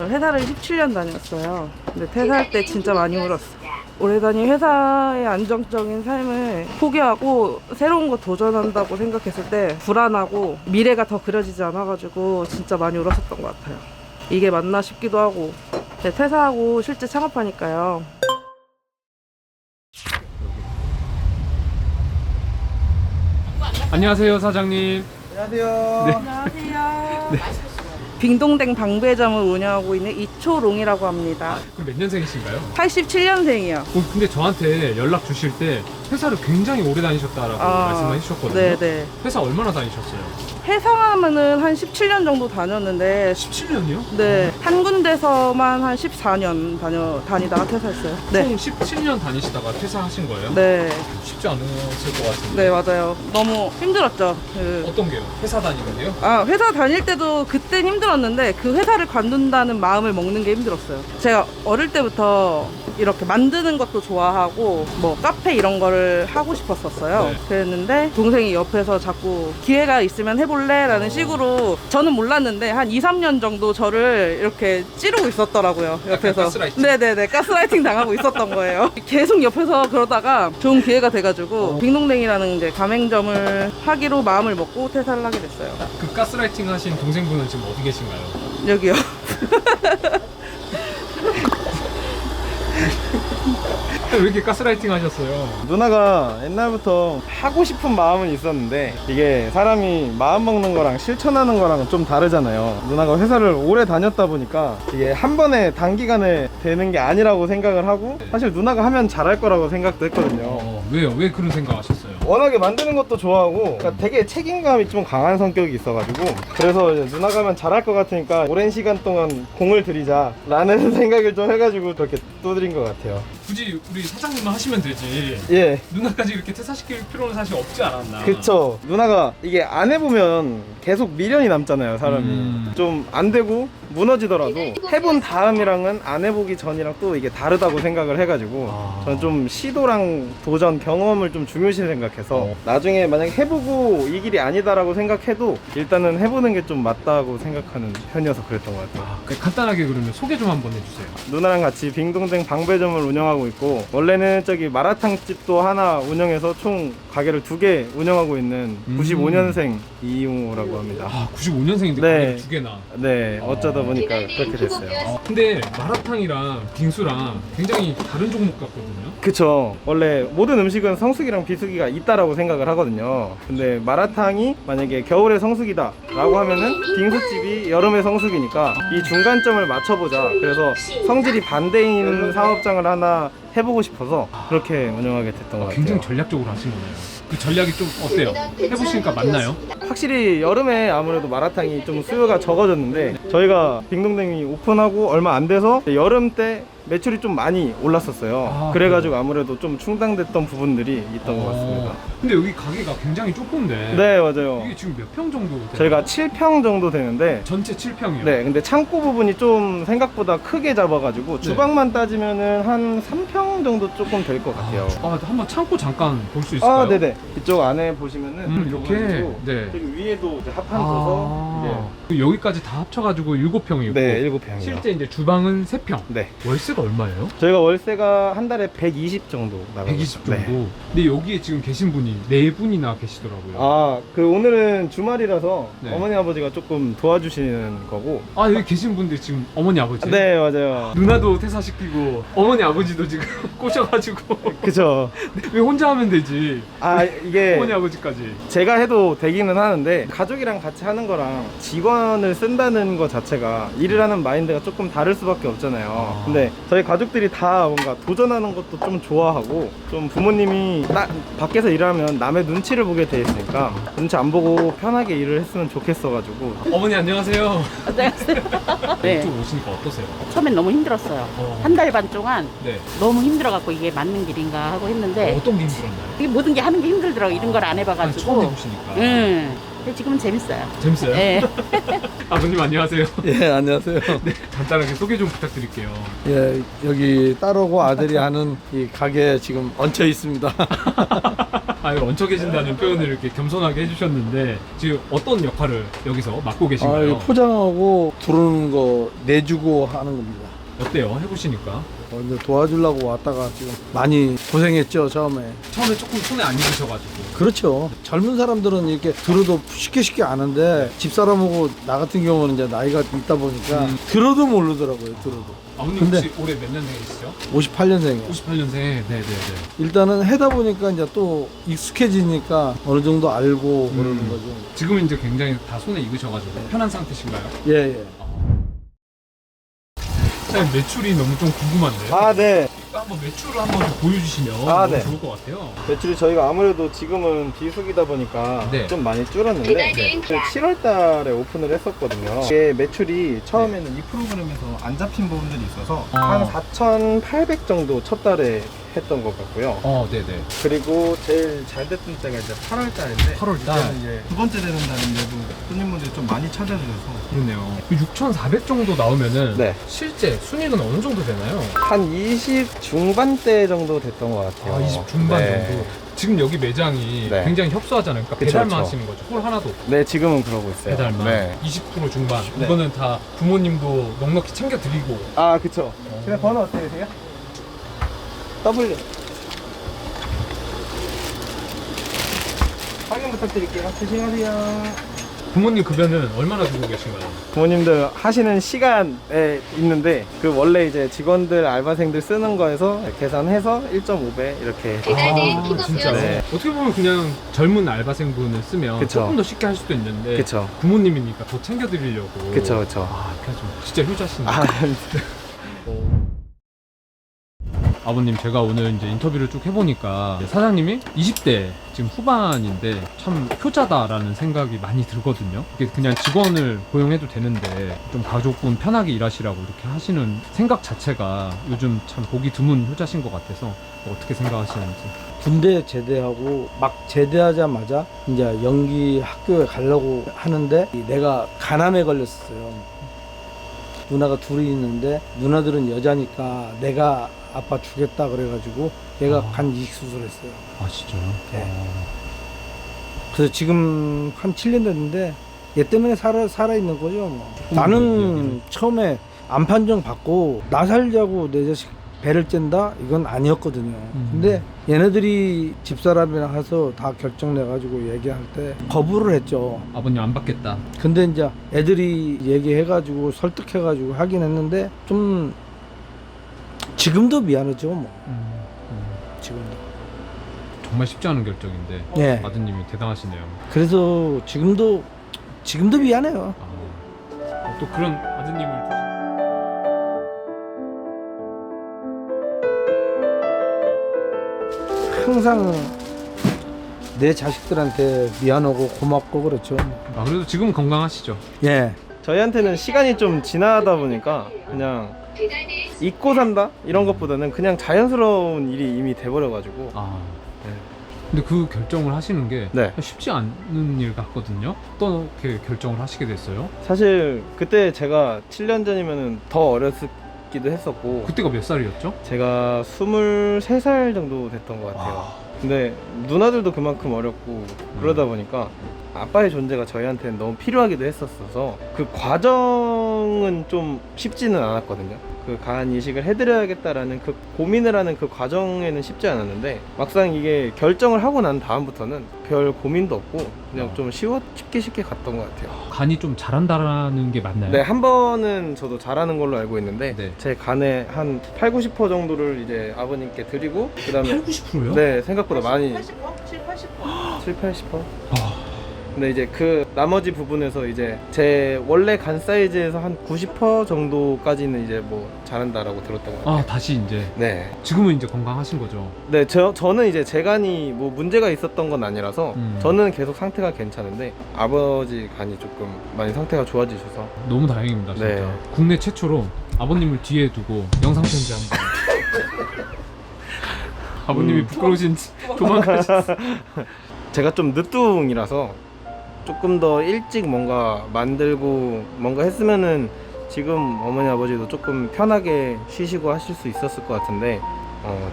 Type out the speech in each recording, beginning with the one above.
회사를 17년 다녔어요. 근데 퇴사할 때 진짜 많이 울었어. 오래 다닌 회사의 안정적인 삶을 포기하고 새로운 거 도전한다고 생각했을 때 불안하고 미래가 더 그려지지 않아가지고 진짜 많이 울었었던 것 같아요. 이게 맞나 싶기도 하고. 네, 퇴사하고 실제 창업하니까요. 안녕하세요, 사장님. 안녕하세요. 네. 안녕하세요. 빙동댕 방배점을 운영하고 있는 이초롱이라고 합니다. 그럼 몇 년생이신가요? 87년생이요. 근데 저한테 연락 주실 때 회사를 굉장히 오래 다니셨다라고 말씀을 해주셨거든요. 네네. 회사 얼마나 다니셨어요? 회사하면은 한 17년 정도 다녔는데 17년이요? 네, 한 군데서만 한 14년 다니다가 퇴사했어요. 네. 총 17년 다니시다가 퇴사하신 거예요? 네. 쉽지 않으실 것 같은데. 네, 맞아요. 너무 힘들었죠. 어떤 게요? 회사 다니는데요? 회사 다닐 때도 그땐 힘들었는데 그 회사를 관둔다는 마음을 먹는 게 힘들었어요. 제가 어릴 때부터 이렇게 만드는 것도 좋아하고 뭐 카페 이런 거를 하고 싶었었어요. 네. 그랬는데 동생이 옆에서 자꾸 기회가 있으면 해볼래? 라는 식으로 저는 몰랐는데 한 2, 3년 정도 저를 이렇게 찌르고 있었더라고요. 옆에서. 가스라이팅? 네네네. 가스라이팅 당하고 있었던 거예요. 계속 옆에서 그러다가 좋은 기회가 돼가지고 빙동댕이라는 이제 가맹점을 하기로 마음을 먹고 퇴사를 하게 됐어요. 그 가스라이팅 하신 동생분은 지금 어디 계신가요? 여기요. 왜 이렇게 가스라이팅 하셨어요? 누나가 옛날부터 하고 싶은 마음은 있었는데 이게 사람이 마음 먹는 거랑 실천하는 거랑은 좀 다르잖아요. 누나가 회사를 오래 다녔다 보니까 이게 한 번에 단기간에 되는 게 아니라고 생각을 하고 사실 누나가 하면 잘할 거라고 생각도 했거든요. 왜요? 왜 그런 생각 하셨어요? 워낙에 만드는 것도 좋아하고 그러니까 되게 책임감이 좀 강한 성격이 있어가지고 그래서 이제 누나가 하면 잘할 것 같으니까 오랜 시간 동안 공을 들이자 라는 생각을 좀 해가지고 그렇게 두드린 것 같아요. 굳이 우리 사장님만 하시면 되지. 예. 누나까지 이렇게 퇴사시킬 필요는 사실 없지 않았나. 그쵸. 누나가 이게 안 해보면 계속 미련이 남잖아요, 사람이. 좀 안 되고 무너지더라도 해본 다음이랑은 안 해보기 전이랑 또 이게 다르다고 생각을 해가지고 저는 좀 시도랑 도전, 경험을 좀 중요시 생각해서 나중에 만약에 해보고 이 길이 아니다라고 생각해도 일단은 해보는 게 좀 맞다고 생각하는 편이어서 그랬던 것 같아요. 간단하게 그러면 소개 좀 한번 해주세요. 누나랑 같이 빙동댕 방배점을 운영하고 있고 원래는 저기 마라탕 집도 하나 운영해서 총 가게를 2개 운영하고 있는 95년생 이용호라고 합니다. 95년생인데 네. 가게를 2개나. 네, 어쩌다 보니까 그렇게 됐어요. 근데 마라탕이랑 빙수랑 굉장히 다른 종목 같거든요. 그쵸. 원래 모든 음식은 성수기랑 비수기가 있다라고 생각을 하거든요. 근데 마라탕이 만약에 겨울에 성수기다 라고 하면은 빙수집이 여름에 성수기니까 이 중간점을 맞춰보자. 그래서 성질이 반대인 사업장을 하나 해보고 싶어서 그렇게 운영하게 됐던 것 같아요. 굉장히 전략적으로 하신 거네요. 그 전략이 좀 어때요? 해보시니까 맞나요? 확실히 여름에 아무래도 마라탕이 좀 수요가 적어졌는데 저희가 빙동댕이 오픈하고 얼마 안 돼서 여름 때 매출이 좀 많이 올랐었어요. 그래가지고 아무래도 좀 충당됐던 부분들이 있던 것 같습니다. 근데 여기 가게가 굉장히 좁은데. 네, 맞아요. 이게 지금 몇 평 정도 돼요? 저희가 7평 정도 되는데 전체 7평이요? 네, 근데 창고 부분이 좀 생각보다 크게 잡아가지고 주방만 따지면은 한 3평 정도 조금 될 것 같아요. 한번 창고 잠깐 볼 수 있을까요? 네네. 이쪽 안에 보시면은 이렇게? 네. 여기 위에도 이제 합판 둬서 여기까지 다 합쳐가지고 7평이고 네, 7평이요. 실제 이제 주방은 3평. 네. 월세가 얼마예요? 저희가 월세가 한 달에 120 정도 나가요. 120 정도. 네. 근데 여기에 지금 계신 분이 4분이나 계시더라고요. 그 오늘은 주말이라서 네. 어머니 아버지가 조금 도와주시는 거고. 여기 계신 분들 지금 어머니 아버지? 네, 맞아요. 누나도 퇴사시키고 어머니 아버지도 지금 꼬셔가지고 그쵸. 왜 혼자 하면 되지? 이게 어머니 아버지까지. 제가 해도 되기는 하는데 가족이랑 같이 하는 거랑 직원을 쓴다는 거 자체가 일을 하는 마인드가 조금 다를 수밖에 없잖아요. 근데 저희 가족들이 다 뭔가 도전하는 것도 좀 좋아하고 좀 부모님이 밖에서 일하면 남의 눈치를 보게 돼 있으니까 눈치 안 보고 편하게 일을 했으면 좋겠어가지고. 어머니 안녕하세요. 안녕하세요. 네. 이쪽 오시니까 어떠세요? 처음엔 너무 힘들었어요. 한 달 반 동안 네. 너무 힘들어갖고 이게 맞는 길인가 하고 했는데 어떤 게 힘들었나요? 이게 모든 게 하는 게 힘들더라고. 이런 걸 안 해봐가지고. 처음 해보시니까. 근데 지금은 재밌어요. 재밌어요? 네. 아버님 안녕하세요. 예, 안녕하세요. 네, 간단하게 소개 좀 부탁드릴게요. 예, 여기 딸하고 아들이 하는 이 가게 지금 얹혀 있습니다. 아유, 얹혀 계신다는 표현을 이렇게 겸손하게 해주셨는데 지금 어떤 역할을 여기서 맡고 아, 계신가요? 이거 포장하고 들어오는 거 내주고 하는 겁니다. 어때요? 해보시니까? 이제 도와주려고 왔다가 지금 많이 고생했죠, 처음에. 처음에 조금 손에 안 익으셔가지고. 그렇죠. 젊은 사람들은 이렇게 들어도 쉽게 아는데 집사람하고 나 같은 경우는 이제 나이가 있다 보니까 들어도 모르더라고요, 들어도. 아버님 근데- 혹시 올해 몇 년생이시죠? 58년생이에요. 58년생. 네네네. 일단은 해다 보니까 이제 또 익숙해지니까 어느 정도 알고 그러는 거죠. 지금은 이제 굉장히 다 손에 익으셔가지고 편한 상태신가요? 예, 예. 사장님 매출이 너무 좀 궁금한데요? 아, 네. 한번 매출을 한번 좀 보여주시면 아, 너무 네. 좋을 것 같아요. 매출이 저희가 아무래도 지금은 비수기다 보니까 네. 좀 많이 줄었는데 7월 달에 오픈을 했었거든요. 이게 매출이 처음에는 이 프로그램에서 안 잡힌 부분들이 있어서 한 4,800 정도 첫 달에 했던 것 같고요. 네네. 그리고 제일 잘 됐던 때가 이제 8월 달인데 8월 달. 이제는 이제 두 번째 되는 달인데도 손님분들이 좀 많이 찾아주셔서 그러네요. 6,400 정도 나오면은 네. 실제 순위는 어느 정도 되나요? 한 20 중반대 정도 됐던 것 같아요. 20 중반 네. 정도. 지금 여기 매장이 네. 굉장히 협소하잖아요. 그러니까 그쵸, 배달만 그쵸. 하시는 거죠. 홀 하나도 없고. 네, 지금은 그러고 있어요. 배달만. 네. 20% 중반. 네. 이거는 다 부모님도 넉넉히 챙겨드리고. 아, 그쵸. 근데 번호 어떻게 되세요? W. 확인 부탁드릴게요. 조심하세요. 부모님 급여는 얼마나 주고 계신가요? 부모님들 하시는 시간에 있는데 그 원래 이제 직원들 알바생들 쓰는 거에서 계산해서 1.5배 이렇게 진짜요? 네. 어떻게 보면 그냥 젊은 알바생분을 쓰면 그쵸. 조금 더 쉽게 할 수도 있는데 그쵸. 부모님이니까 더 챙겨드리려고. 그쵸. 그래서 진짜 효자시네요. 아, 아버님, 제가 오늘 이제 인터뷰를 쭉 해보니까 사장님이 20대 지금 후반인데 참 효자다라는 생각이 많이 들거든요. 이게 그냥 직원을 고용해도 되는데 좀 가족분 편하게 일하시라고 이렇게 하시는 생각 자체가 요즘 참 보기 드문 효자신 것 같아서 어떻게 생각하시는지. 군대 제대하고 막 제대하자마자 이제 연기 학교에 가려고 하는데 내가 간암에 걸렸었어요. 누나가 둘이 있는데 누나들은 여자니까 내가 아빠 주겠다 그래가지고 얘가 간 이식 수술했어요. 아, 진짜요? 네. 그래서 지금 한 7년 됐는데 얘 때문에 살아있는 거죠. 뭐. 나는 처음에 암 판정 받고 나 살자고 내 자식 배를 짠다? 이건 아니었거든요. 근데 얘네들이 집사람이랑 해서 다 결정내가지고 얘기할 때 거부를 했죠. 아버님 안 받겠다. 근데 이제 애들이 얘기해가지고 설득해가지고 하긴 했는데 좀 지금도 미안하죠. 뭐. 지금도. 정말 쉽지 않은 결정인데 예. 아드님이 대단하시네요. 그래서 지금도 미안해요. 또 그런 아드님을 항상 내 자식들한테 미안하고 고맙고 그렇죠. 그래도 지금은 건강하시죠? 예. 저희한테는 시간이 좀 지나다 보니까 그냥 잊고 산다? 이런 것보다는 그냥 자연스러운 일이 이미 돼버려가지고 네. 근데 그 결정을 하시는 게 네. 쉽지 않은 일 같거든요. 어떻게 결정을 하시게 됐어요? 사실 그때 제가 7년 전이면 더 어렸기도 했었고 그때가 몇 살이었죠? 제가 23살 정도 됐던 것 같아요. 근데 누나들도 그만큼 어렸고 그러다 보니까 아빠의 존재가 저희한테는 너무 필요하기도 했었어서 그 과정은 좀 쉽지는 않았거든요. 그 가한 이식을 해드려야겠다라는 그 고민을 하는 그 과정에는 쉽지 않았는데 막상 이게 결정을 하고 난 다음부터는 별 고민도 없고 그냥 좀 쉽게 갔던 것 같아요. 간이 좀 잘한다라는 게 맞나요? 네, 한 번은 저도 잘하는 걸로 알고 있는데 네. 제 간에 한 8, 90% 정도를 이제 아버님께 드리고 그다음에 8, 90%요? 네, 생각보다 많이 80%? 7, 80%? 7, 80%? 근데 이제 그 나머지 부분에서 이제 제 원래 간 사이즈에서 한 90% 정도까지는 이제 뭐 잘한다라고 들었던 것 같아요. 다시 이제 네. 지금은 이제 건강하신 거죠? 네, 저는 이제 제 간이 뭐 문제가 있었던 건 아니라서 저는 계속 상태가 괜찮은데 아버지 간이 조금 많이 상태가 좋아지셔서 너무 다행입니다, 진짜. 네. 국내 최초로 아버님을 뒤에 두고 영상 편지 한 번. 아버님이 부끄러우신지 도망가셨어요. 제가 좀 늦둥이라서 조금 더 일찍 뭔가 만들고 뭔가 했으면은 지금 어머니 아버지도 조금 편하게 쉬시고 하실 수 있었을 것 같은데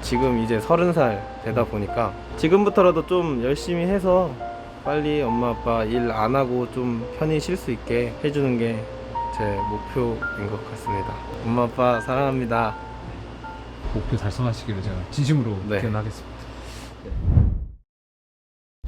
지금 이제 30살 되다 보니까 지금부터라도 좀 열심히 해서 빨리 엄마 아빠 일 안 하고 좀 편히 쉴 수 있게 해주는 게 제 목표인 것 같습니다. 엄마 아빠 사랑합니다. 목표 달성하시기를 제가 진심으로 네. 기원하겠습니다.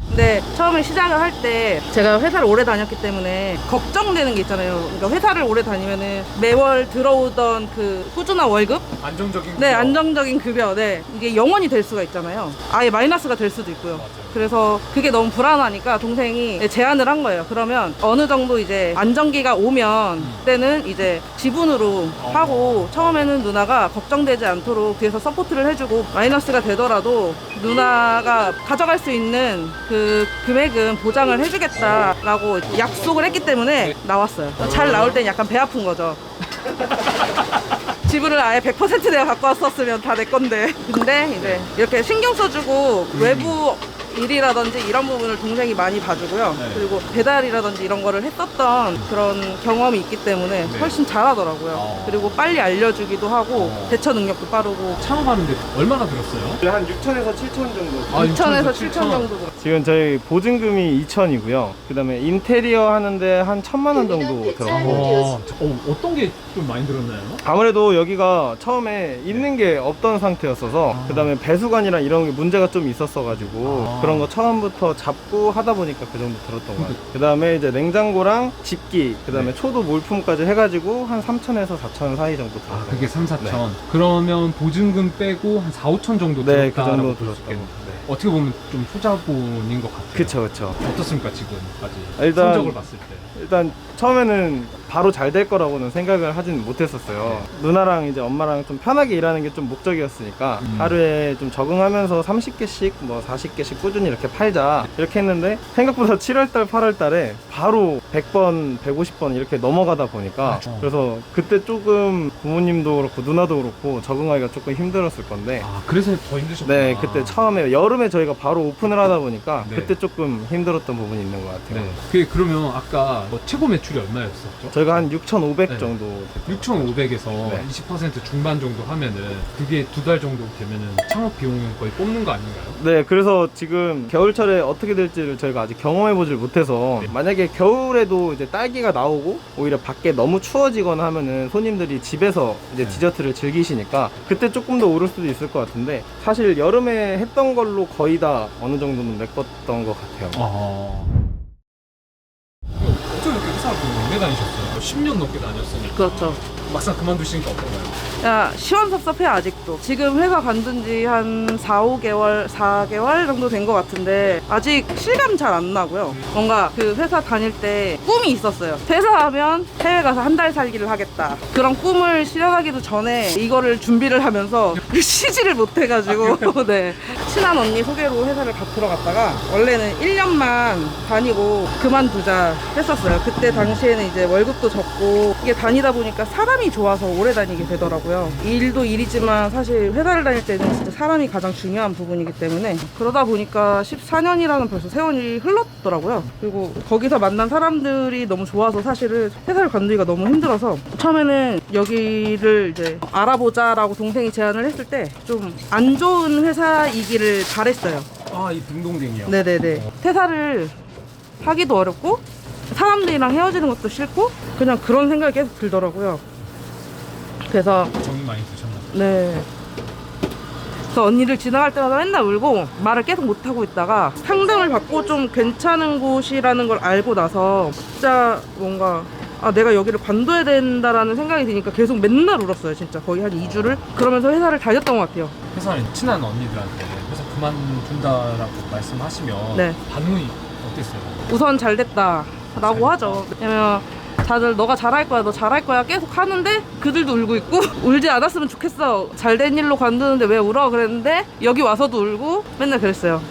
근데 처음에 시작을 할 때 제가 회사를 오래 다녔기 때문에 걱정되는 게 있잖아요. 그러니까 회사를 오래 다니면은 매월 들어오던 그 꾸준한 월급? 안정적인 네, 안정적인 급여. 네. 이게 영원히 될 수가 있잖아요. 아예 마이너스가 될 수도 있고요. 그래서 그게 너무 불안하니까 동생이 제안을 한 거예요. 그러면 어느 정도 이제 안정기가 오면 그때는 이제 지분으로 하고 처음에는 누나가 걱정되지 않도록 뒤에서 서포트를 해주고 마이너스가 되더라도 누나가 가져갈 수 있는 그 금액은 보장을 해주겠다라고 약속을 했기 때문에 나왔어요. 잘 나올 땐 약간 배 아픈 거죠. 지분을 아예 100% 내가 갖고 왔었으면 다 내 건데. 근데 이제 이렇게 신경 써주고 외부 일이라든지 이런 부분을 동생이 많이 봐주고요. 네. 그리고 배달이라든지 이런 거를 했었던 그런 경험이 있기 때문에 네. 훨씬 잘하더라고요. 그리고 빨리 알려주기도 하고 대처 능력도 빠르고. 창업하는데 얼마나 들었어요? 한 6천에서 7천 정도. 6천에서 7천 정도 들어요. 지금 저희 보증금이 2천이고요. 그 다음에 인테리어 하는데 한 1,000만 원 정도 들어가고. 어떤 게 좀 많이 들었나요? 아무래도 여기가 처음에 있는 게 없던 상태였어서 그 다음에 배수관이랑 이런 게 문제가 좀 있었어가지고 그런 거 처음부터 잡고 하다 보니까 그 정도 들었던 것 같아요. 그 다음에 이제 냉장고랑 집기, 그 다음에 초도 물품까지 해가지고 한 3천에서 4천 사이 정도 들었어요. 그게 3, 4천. 그러면 보증금 빼고 한 4, 5천 정도 네, 그 들었다라고 정도 볼 수 들었다고. 있겠네요. 어떻게 보면 좀 초자본인 것 같아요. 그쵸, 그쵸. 어떻습니까 지금까지? 일단- 성적을 봤을 때. 일단 처음에는 바로 잘 될 거라고는 생각을 하진 못했었어요. 누나랑 이제 엄마랑 좀 편하게 일하는 게 좀 목적이었으니까 하루에 좀 적응하면서 30개씩 뭐 40개씩 꾸준히 이렇게 팔자 이렇게 했는데 생각보다 7월달 8월달에 바로 100번 150번 이렇게 넘어가다 보니까 맞아. 그래서 그때 조금 부모님도 그렇고 누나도 그렇고 적응하기가 조금 힘들었을 건데 아 그래서 더 힘드셨구나. 네, 그때 처음에 여름에 저희가 바로 오픈을 하다 보니까 네. 그때 조금 힘들었던 부분이 있는 것 같아요. 네. 그게 그러면 아까 뭐 최고 매출이 얼마였었죠? 저희가 한 6,500 네. 정도 6,500에서 네. 20% 중반 정도 하면은 그게 2달 정도 되면은 창업 비용 거의 뽑는 거 아닌가요? 네, 그래서 지금 겨울철에 어떻게 될지를 저희가 아직 경험해보질 못해서 네. 만약에 겨울에도 이제 딸기가 나오고 오히려 밖에 너무 추워지거나 하면은 손님들이 집에서 이제 네. 디저트를 즐기시니까 그때 조금 더 오를 수도 있을 것 같은데 사실 여름에 했던 걸로 거의 다 어느 정도는 메꿨던 것 같아요. 어쩜 이렇게 회사를 오래 다니셨어요? 10년 넘게 다녔으니까. 그렇죠. 막상 그만두시니까 어떤가요? 야, 시원섭섭해 아직도. 지금 회사 관둔 지 한 4개월 정도 된 것 같은데 아직 실감 잘 안 나고요. 뭔가 그 회사 다닐 때 꿈이 있었어요. 퇴사하면 해외 가서 한 달 살기를 하겠다. 그런 꿈을 실현하기도 전에 이거를 준비를 하면서 쉬지를 못해가지고 네. 친한 언니 소개로 회사를 들어갔다가 원래는 1년만 다니고 그만두자 했었어요. 그때 당시에는 이제 월급도 적고 이게 다니다 보니까 사람이 좋아서 오래 다니게 되더라고요. 일도 일이지만 사실 회사를 다닐 때는 진짜 사람이 가장 중요한 부분이기 때문에 그러다 보니까 14년이라는 벌써 세월이 흘렀더라고요. 그리고 거기서 만난 사람들이 너무 좋아서 사실은 회사를 관두기가 너무 힘들어서 처음에는 여기를 이제 알아보자라고 동생이 제안을 했을 때 좀 안 좋은 회사이기를 바랬어요. 아, 이 딩동댕이요? 네네네. 퇴사를 하기도 어렵고 사람들이랑 헤어지는 것도 싫고 그냥 그런 생각이 계속 들더라고요. 그래서 정이 많이 드셨나요? 네. 그래서 언니를 지나갈 때마다 맨날 울고 말을 계속 못하고 있다가 상담을 받고 좀 괜찮은 곳이라는 걸 알고 나서 진짜 뭔가 아 내가 여기를 관둬야 된다라는 생각이 드니까 계속 맨날 울었어요. 진짜 거의 한 2주를 그러면서 회사를 다녔던 것 같아요. 회사에 친한 언니들한테 회사 그만둔다라고 말씀하시면 네. 반응이 어땠어요? 우선 잘 됐다 라고 하죠. 왜냐면 다들 너가 잘할 거야 너 잘할 거야 계속 하는데 그들도 울고 있고 울지 않았으면 좋겠어 잘된 일로 관두는데 왜 울어 그랬는데 여기 와서도 울고 맨날 그랬어요.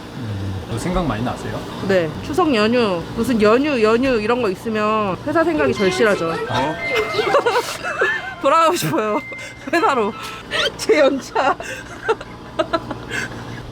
생각 많이 나세요? 네 추석 연휴 무슨 연휴 이런 거 있으면 회사 생각이 절실하죠. 돌아가고 싶어요 회사로 제 연차.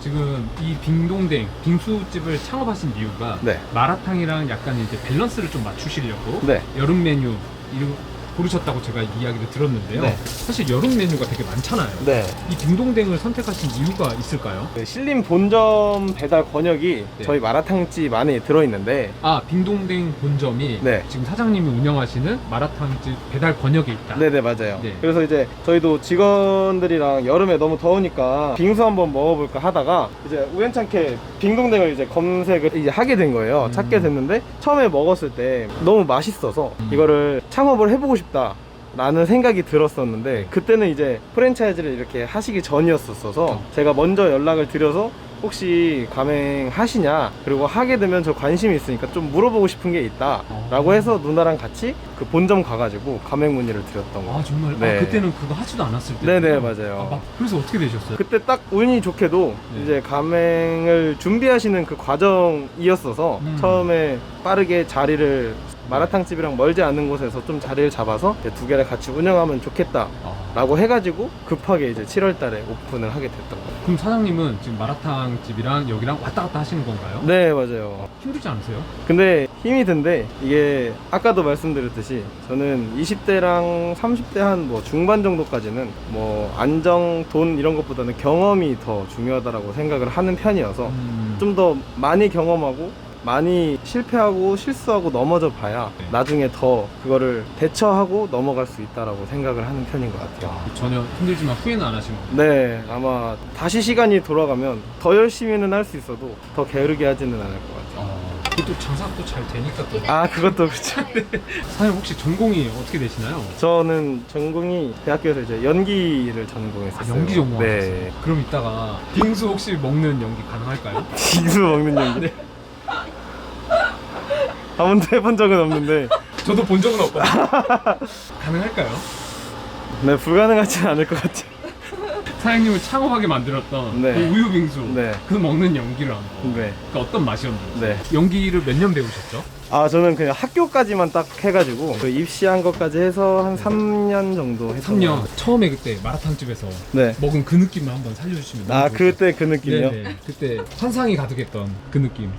지금 이 빙동댕 빙수집을 창업하신 이유가 네. 마라탕이랑 약간 이제 밸런스를 좀 맞추시려고 네. 여름 메뉴 이런 고르셨다고 제가 이야기를 들었는데요. 네. 사실 여름 메뉴가 되게 많잖아요. 네. 이 딩동댕을 선택하신 이유가 있을까요? 그 신림 본점 배달 권역이 네. 저희 마라탕집 안에 들어있는데 아, 딩동댕 본점이 네. 지금 사장님이 운영하시는 마라탕집 배달 권역에 있다. 네네 맞아요. 네. 그래서 이제 저희도 직원들이랑 여름에 너무 더우니까 빙수 한번 먹어볼까 하다가 이제 우연찮게 빙동댕을 이제 검색을 이제 하게 된 거예요. 찾게 됐는데 처음에 먹었을 때 너무 맛있어서 이거를 창업을 해보고 싶다. 라는 생각이 들었었는데 그때는 이제 프랜차이즈를 이렇게 하시기 전이었어서 제가 먼저 연락을 드려서 혹시 가맹하시냐, 그리고 하게 되면 저 관심이 있으니까 좀 물어보고 싶은 게 있다 라고 해서 누나랑 같이 그 본점 가가지고 가맹 문의를 드렸던 거예요. 아, 정말? 네. 아, 그때는 그거 하지도 않았을 때. 네네 맞아요. 그래서 어떻게 되셨어요? 그때 딱 운이 좋게도 네. 이제 가맹을 준비하시는 그 과정이었어서 처음에 빠르게 자리를 마라탕집이랑 멀지 않은 곳에서 좀 자리를 잡아서 이제 두 개를 같이 운영하면 좋겠다 라고 해가지고 급하게 이제 7월 달에 오픈을 하게 됐던 거예요. 그럼 사장님은 지금 마라탕집이랑 여기랑 왔다 갔다 하시는 건가요? 네 맞아요. 힘들지 않으세요? 근데 힘이 든데 이게 아까도 말씀드렸듯이 저는 20대랑 30대 한 뭐 중반 정도까지는 뭐 안정, 돈 이런 것보다는 경험이 더 중요하다고 생각을 하는 편이어서 좀 더 많이 경험하고 많이 실패하고 실수하고 넘어져 봐야 나중에 더 그거를 대처하고 넘어갈 수 있다라고 생각을 하는 편인 것 같아요. 전혀 힘들지만 후회는 안 하시는 거예요? 네, 아마 다시 시간이 돌아가면 더 열심히는 할 수 있어도 더 게으르게 하지는 않을 것 같아요. 그것도 장사도 잘 되니까 또. 아, 그것도 그렇죠. 사장님 혹시 전공이 어떻게 되시나요? 저는 전공이 대학교에서 이제 연기를 전공했었어요. 연기 전공하셨어요? 네. 그럼 이따가 빙수 혹시 먹는 연기 가능할까요? 빙수 먹는 연기. 네. 한 번도 해본 적은 없는데 저도 본 적은 없거든요. 가능할까요? 네, 불가능하진 않을 것 같아요. 사장님을 창업하게 만들었던 네. 그 우유 빙수, 네. 그 먹는 연기를 한번. 네. 그 어떤 맛이었는지. 네. 연기를 몇 년 배우셨죠? 아, 저는 그냥 학교까지만 딱 해가지고 그 입시한 것까지 해서 한 3년 정도 했어요. 3년. 처음에 그때 마라탕집에서 네. 먹은 그 느낌을 한번 살려주시면 너무 아, 좋을 것 그때 그 느낌이요? 같아요. 네네. 그때 환상이 가득했던 그 느낌.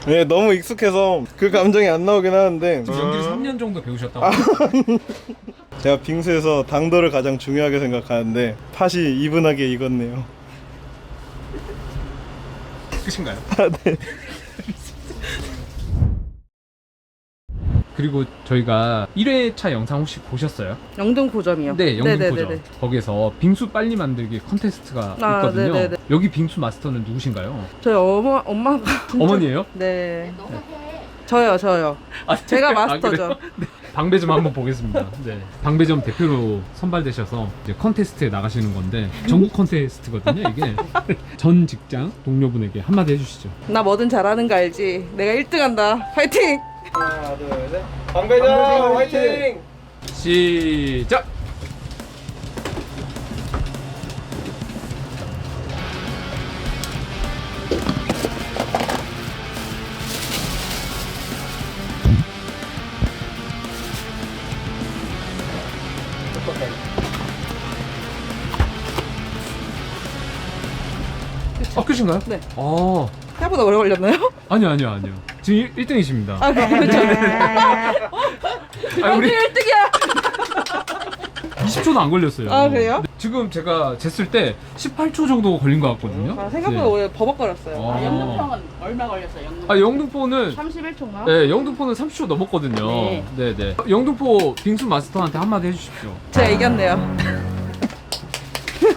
네, 너무 익숙해서 그 감정이 안 나오긴 하는데 지금 연기를 3년 정도 배우셨다고. 제가 빙수에서 당도를 가장 중요하게 생각하는데 팥이 이분하게 익었네요. 끝인가요? 네. 그리고 저희가 1회차 영상 혹시 보셨어요? 영등포점이요. 네, 영등포점. 네네네네. 거기서 빙수 빨리 만들기 컨테스트가 아, 있거든요. 네네네. 여기 빙수 마스터는 누구신가요? 저희 엄마가 어머니예요? 네. 저요. 아, 제가 아, 마스터죠. 그래요? 네. 방배점 한번 보겠습니다. 네. 방배점 대표로 선발되셔서 이제 컨테스트에 나가시는 건데 전국 컨테스트거든요, 이게. 전 직장 동료분에게 한마디 해주시죠. 나 뭐든 잘하는 거 알지? 내가 1등한다. 파이팅! 하나, 둘, 셋. 방배점 화이팅! 시작! 아, 끝인가요? 네. 아, 생각보다 오래 걸렸나요? 아니요. 지금 1등이십니다. 아, 그렇죠. 아, 우리 1등이야! 20초도 안 걸렸어요. 아, 그래요? 네, 지금 제가 쟀을 때 18초 정도 걸린 것 같거든요. 아, 생각보다 네. 오래 버벅거렸어요. 아. 영등포는 얼마 걸렸어요? 영등포? 아, 영등포는 31초인가? 네, 영등포는 30초 넘었거든요. 네. 네. 영등포 빙수 마스터한테 한마디 해주십시오. 제가 이겼네요.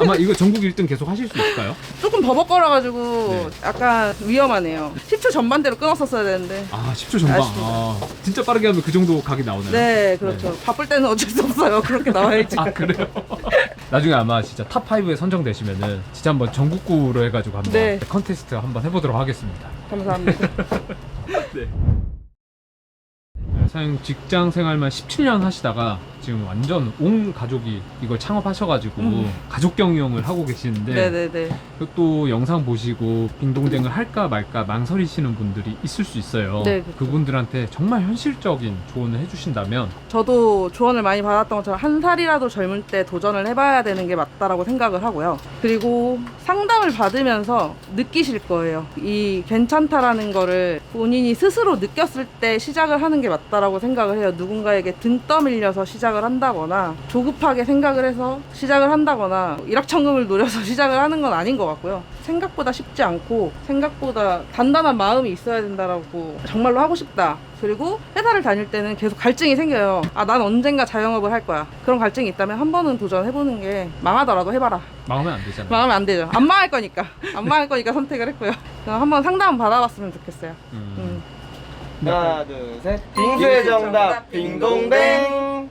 아마 이거 전국 1등 계속 하실 수 있을까요? 조금 버벅거려가지고 네. 약간 위험하네요. 10초 전반대로 끊었었어야 되는데. 아, 10초 전방. 아쉽습니다. 아, 진짜 빠르게 하면 그 정도 각이 나오나요? 네, 그렇죠. 바쁠 때는 어쩔 수 없어요. 그렇게 나와야지. 아, 그래요? 나중에 아마 진짜 탑5에 선정되시면은 진짜 한번 전국구로 해가지고 한번 네. 컨테스트 한번 해보도록 하겠습니다. 감사합니다. 네. 사장님 직장 생활만 17년 하시다가 지금 완전 온 가족이 이걸 창업하셔가지고 가족 경영을 하고 계시는데 네네네. 또 영상 보시고 빙동댕을 할까 말까 망설이시는 분들이 있을 수 있어요. 네, 그렇죠. 그분들한테 정말 현실적인 조언을 해주신다면 저도 조언을 많이 받았던 것처럼 한 살이라도 젊을 때 도전을 해봐야 되는 게 맞다라고 생각을 하고요. 그리고 상담을 받으면서 느끼실 거예요. 이 괜찮다라는 거를 본인이 스스로 느꼈을 때 시작을 하는 게 맞다라고 생각을 해요. 누군가에게 등 떠밀려서 시작을 한다거나 조급하게 생각을 해서 시작을 한다거나 일확천금을 노려서 시작을 하는 건 아닌 것 같고요. 생각보다 쉽지 않고 생각보다 단단한 마음이 있어야 된다라고 정말로 하고 싶다. 그리고 회사를 다닐 때는 계속 갈증이 생겨요. 아, 난 언젠가 자영업을 할 거야. 그런 갈증이 있다면 한 번은 도전해보는 게 망하더라도 해봐라. 망하면 안 되잖아요. 망하면 안 되죠. 안 망할 거니까. 안 망할 거니까 선택을 했고요. 그럼 한번 상담 받아봤으면 좋겠어요. 하나 둘 셋. 빙수의 정답 빙동댕.